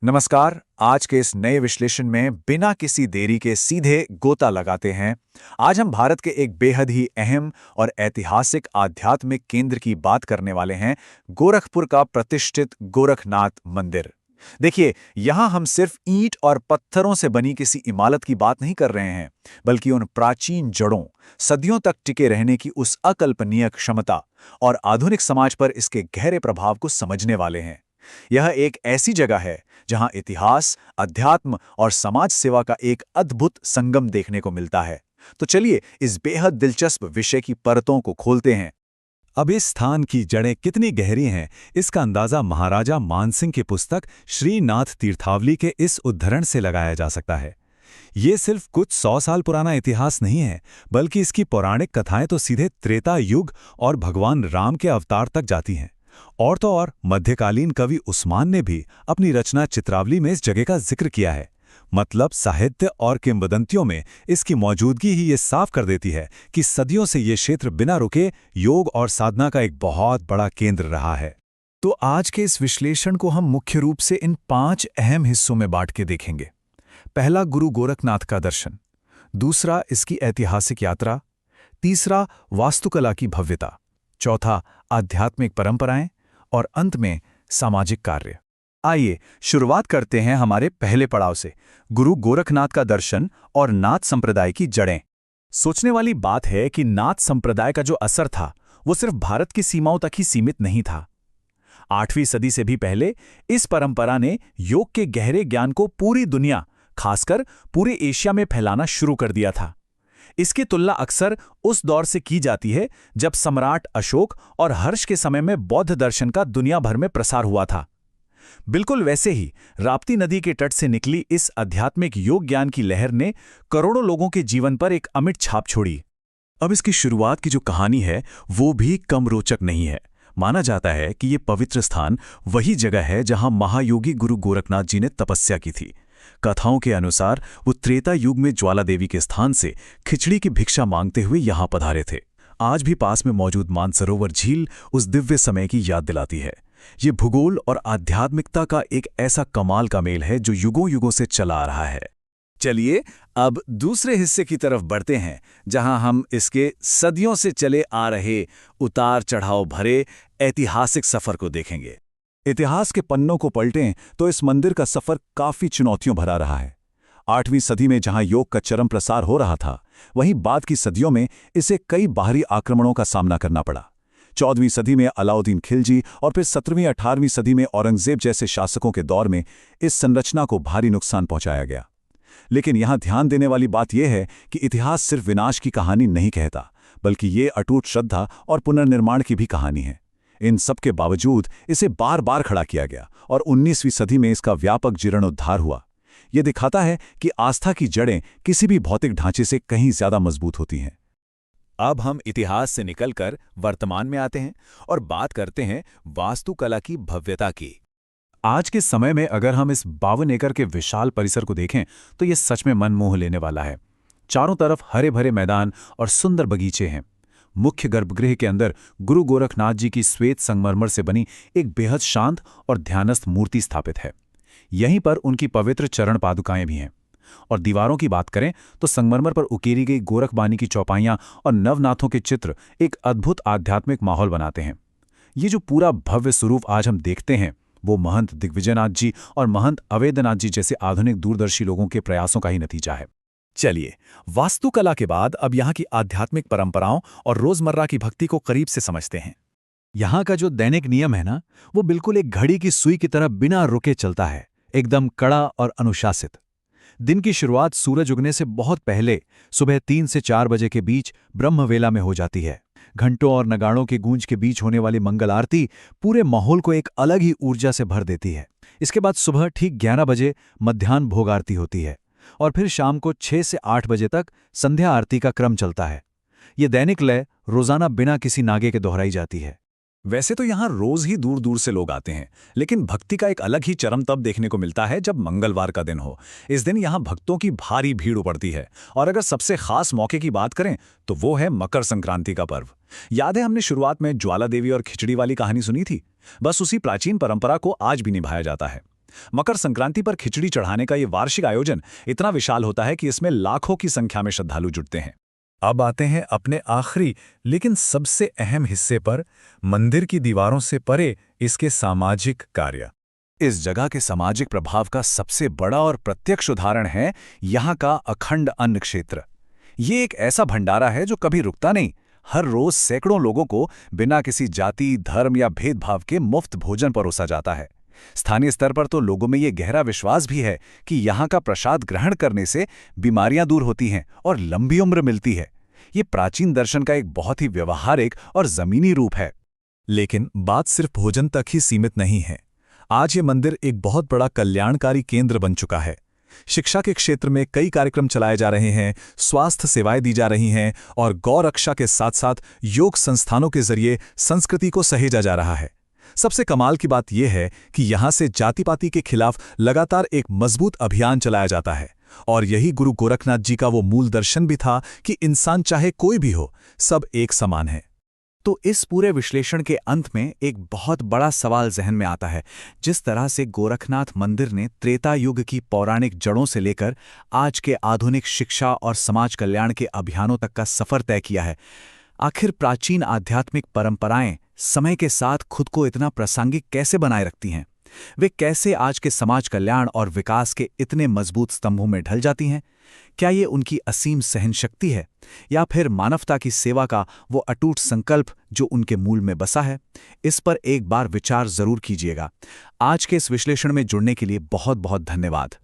नमस्कार। आज के इस नए विश्लेषण में बिना किसी देरी के सीधे गोता लगाते हैं। आज हम भारत के एक बेहद ही अहम और ऐतिहासिक आध्यात्मिक केंद्र की बात करने वाले हैं, गोरखपुर का प्रतिष्ठित गोरखनाथ मंदिर। देखिए, यहाँ हम सिर्फ ईंट और पत्थरों से बनी किसी इमारत की बात नहीं कर रहे हैं, बल्कि उन प्राचीन जड़ों, सदियों तक टिके रहने की उस अकल्पनीय क्षमता और आधुनिक समाज पर इसके गहरे प्रभाव को समझने वाले हैं। यह एक ऐसी जगह है जहां इतिहास, अध्यात्म और समाज सेवा का एक अद्भुत संगम देखने को मिलता है। तो चलिए इस बेहद दिलचस्प विषय की परतों को खोलते हैं। अब इस स्थान की जड़ें कितनी गहरी हैं, इसका अंदाजा महाराजा मानसिंह की पुस्तक श्रीनाथ तीर्थावली के इस उद्धरण से लगाया जा सकता है। ये सिर्फ कुछ 100 साल पुराना इतिहास नहीं है, बल्कि इसकी पौराणिक कथाएं तो सीधे त्रेता युग और भगवान राम के अवतार तक जाती हैं। और तो और मध्यकालीन कवि उस्मान ने भी अपनी रचना चित्रावली में इस जगह का जिक्र किया है। मतलब साहित्य और किंवदंतियों में इसकी मौजूदगी ही ये साफ कर देती है कि सदियों से ये क्षेत्र बिना रुके योग और साधना का एक बहुत बड़ा केंद्र रहा है। तो आज के इस विश्लेषण को हम मुख्य रूप से इन 5 अहम हिस्सों में बांट के देखेंगे। पहला, गुरु गोरखनाथ का दर्शन। दूसरा, इसकी ऐतिहासिक यात्रा। तीसरा, वास्तुकला की भव्यता। चौथा, आध्यात्मिक परंपराएं। और अंत में सामाजिक कार्य। आइए शुरुआत करते हैं हमारे पहले पड़ाव से, गुरु गोरखनाथ का दर्शन और नाथ संप्रदाय की जड़ें। सोचने वाली बात है कि नाथ संप्रदाय का जो असर था वो सिर्फ भारत की सीमाओं तक ही सीमित नहीं था। 8वीं सदी से भी पहले इस परंपरा ने योग के गहरे ज्ञान को पूरी दुनिया, खासकर पूरे एशिया में फैलाना शुरू कर दिया था। इसकी तुलना अक्सर उस दौर से की जाती है जब सम्राट अशोक और हर्ष के समय में बौद्ध दर्शन का दुनिया भर में प्रसार हुआ था। बिल्कुल वैसे ही राप्ती नदी के तट से निकली इस आध्यात्मिक योग ज्ञान की लहर ने करोड़ों लोगों के जीवन पर एक अमिट छाप छोड़ी। अब इसकी शुरुआत की जो कहानी है वो भी कम रोचक नहीं है। माना जाता है कि ये पवित्र स्थान वही जगह है जहां महायोगी गुरु गोरखनाथ जी ने तपस्या की थी। कथाओं के अनुसार वो त्रेता युग में ज्वाला देवी के स्थान से खिचड़ी की भिक्षा मांगते हुए यहां पधारे थे। आज भी पास में मौजूद मानसरोवर झील उस दिव्य समय की याद दिलाती है। ये भूगोल और आध्यात्मिकता का एक ऐसा कमाल का मेल है जो युगों युगों से चला आ रहा है। चलिए अब दूसरे हिस्से की तरफ बढ़ते हैं, जहां हम इसके सदियों से चले आ रहे उतार चढ़ाव भरे ऐतिहासिक सफर को देखेंगे। इतिहास के पन्नों को पलटें तो इस मंदिर का सफर काफी चुनौतियों भरा रहा है। 8वीं सदी में जहां योग का चरम प्रसार हो रहा था, वहीं बाद की सदियों में इसे कई बाहरी आक्रमणों का सामना करना पड़ा। 14वीं सदी में अलाउद्दीन खिलजी और फिर 17वीं 18वीं सदी में औरंगजेब जैसे शासकों के दौर में इस संरचना को भारी नुकसान पहुंचाया गया। लेकिन यहां ध्यान देने वाली बात यह है कि इतिहास सिर्फ विनाश की कहानी नहीं कहता, बल्कि ये अटूट श्रद्धा और पुनर्निर्माण की भी कहानी है। इन सब के बावजूद इसे बार बार खड़ा किया गया और 19वीं सदी में इसका व्यापक जीर्णोद्धार हुआ। यह दिखाता है कि आस्था की जड़ें किसी भी भौतिक ढांचे से कहीं ज्यादा मजबूत होती हैं। अब हम इतिहास से निकलकर वर्तमान में आते हैं और बात करते हैं वास्तुकला की भव्यता की। आज के समय में अगर हम इस 52 एकड़ के विशाल परिसर को देखें तो यह सच में मन मोह लेने वाला है। चारों तरफ हरे भरे मैदान और सुंदर बगीचे हैं। मुख्य गर्भगृह के अंदर गुरु गोरखनाथ जी की श्वेत संगमरमर से बनी एक बेहद शांत और ध्यानस्थ मूर्ति स्थापित है। यहीं पर उनकी पवित्र चरण पादुकाएं भी हैं। और दीवारों की बात करें तो संगमरमर पर उकेरी गई गोरखबानी की चौपाइयां और नवनाथों के चित्र एक अद्भुत आध्यात्मिक माहौल बनाते हैं। ये जो पूरा भव्य स्वरूप आज हम देखते हैं वो महंत दिग्विजयनाथ जी और महंत अवेद्यनाथ जी जैसे आधुनिक दूरदर्शी लोगों के प्रयासों का ही नतीजा है। चलिए, वास्तुकला के बाद अब यहाँ की आध्यात्मिक परंपराओं और रोजमर्रा की भक्ति को करीब से समझते हैं। यहाँ का जो दैनिक नियम है ना, वो बिल्कुल एक घड़ी की सुई की तरह बिना रुके चलता है, एकदम कड़ा और अनुशासित। दिन की शुरुआत सूरज उगने से बहुत पहले सुबह 3 से 4 बजे के बीच ब्रह्मवेला में हो जाती है। घंटों और नगाड़ों के गूंज के बीच होने वाली मंगल आरती पूरे माहौल को एक अलग ही ऊर्जा से भर देती है। इसके बाद सुबह ठीक 11 बजे मध्याह्न भोग आरती होती है और फिर शाम को 6 से 8 बजे तक संध्या आरती का क्रम चलता है। ये दैनिक लय रोजाना बिना किसी नागे के दोहराई जाती है। वैसे तो यहाँ रोज ही दूर दूर से लोग आते हैं, लेकिन भक्ति का एक अलग ही चरम तब देखने को मिलता है जब मंगलवार का दिन हो। इस दिन यहाँ भक्तों की भारी भीड़ उमड़ती है। और अगर सबसे खास मौके की बात करें तो वो है मकर संक्रांति का पर्व। याद है हमने शुरुआत में ज्वाला देवी और खिचड़ी वाली कहानी सुनी थी? बस उसी प्राचीन परंपरा को आज भी निभाया जाता है। मकर संक्रांति पर खिचड़ी चढ़ाने का ये वार्षिक आयोजन इतना विशाल होता है कि इसमें लाखों की संख्या में श्रद्धालु जुटते हैं। अब आते हैं अपने आखिरी लेकिन सबसे अहम हिस्से पर, मंदिर की दीवारों से परे इसके सामाजिक कार्य। इस जगह के सामाजिक प्रभाव का सबसे बड़ा और प्रत्यक्ष उदाहरण है यहाँ का अखंड अन्न क्षेत्र। ये एक ऐसा भंडारा है जो कभी रुकता नहीं। हर रोज सैकड़ों लोगों को बिना किसी जाति, धर्म या भेदभाव के मुफ्त भोजन परोसा जाता है। स्थानीय स्तर पर तो लोगों में ये गहरा विश्वास भी है कि यहाँ का प्रसाद ग्रहण करने से बीमारियां दूर होती हैं और लंबी उम्र मिलती है। ये प्राचीन दर्शन का एक बहुत ही व्यवहारिक और जमीनी रूप है। लेकिन बात सिर्फ भोजन तक ही सीमित नहीं है। आज ये मंदिर एक बहुत बड़ा कल्याणकारी केंद्र बन चुका है। शिक्षा के क्षेत्र में कई कार्यक्रम चलाए जा रहे हैं, स्वास्थ्य सेवाएं दी जा रही हैं और गौ रक्षा के साथ साथ योग संस्थानों के जरिए संस्कृति को सहेजा जा रहा है। सबसे कमाल की बात यह है कि यहाँ से जाति-पाति के खिलाफ लगातार एक मजबूत अभियान चलाया जाता है और यही गुरु गोरखनाथ जी का वो मूल दर्शन भी था कि इंसान चाहे कोई भी हो, सब एक समान है। तो इस पूरे विश्लेषण के अंत में एक बहुत बड़ा सवाल जहन में आता है। जिस तरह से गोरखनाथ मंदिर ने त्रेता युग की पौराणिक जड़ों से लेकर आज के आधुनिक शिक्षा और समाज कल्याण के अभियानों तक का सफर तय किया है, आखिर प्राचीन आध्यात्मिक परंपराएं समय के साथ खुद को इतना प्रासंगिक कैसे बनाए रखती हैं? वे कैसे आज के समाज कल्याण और विकास के इतने मजबूत स्तंभों में ढल जाती हैं? क्या ये उनकी असीम सहनशक्ति है या फिर मानवता की सेवा का वो अटूट संकल्प जो उनके मूल में बसा है? इस पर एक बार विचार जरूर कीजिएगा। आज के इस विश्लेषण में जुड़ने के लिए बहुत बहुत धन्यवाद।